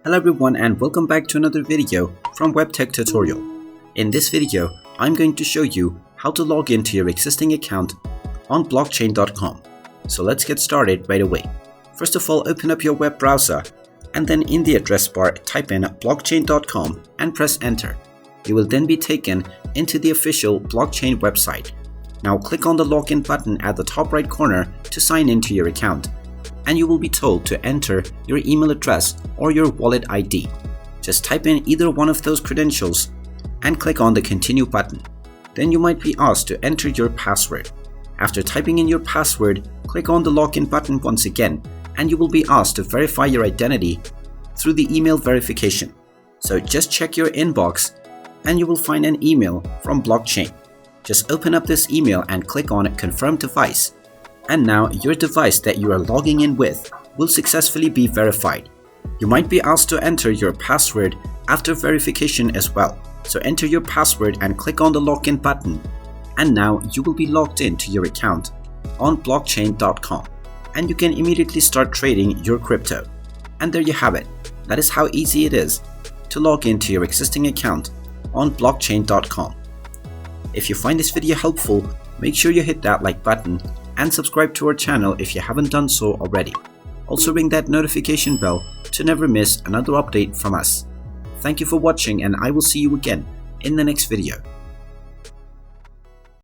Hello everyone and welcome back to another video from Webtech Tutorial. In this video, I'm going to show you how to log into your existing account on Blockchain.com. So let's get started right away. First of all, open up your web browser and then in the address bar type in Blockchain.com and press enter. You will then be taken into the official blockchain website. Now click on the login button at the top right corner to sign into your account. And you will be told to enter your email address or your wallet ID. Just type in either one of those credentials and click on the continue button. Then you might be asked to enter your password. After typing in your password, click on the login button once again and you will be asked to verify your identity through the email verification. So just check your inbox and you will find an email from Blockchain. Just open up this email and click on confirm device. And now your device that you are logging in with will successfully be verified. You might be asked to enter your password after verification as well. So enter your password and click on the login button. And now you will be logged into your account on Blockchain.com. And you can immediately start trading your crypto. And there you have it. That is how easy it is to log into your existing account on Blockchain.com. If you find this video helpful, make sure you hit that like button and subscribe to our channel if you haven't done so already. Also ring that notification bell to never miss another update from us. Thank you for watching and I will see you again in the next video.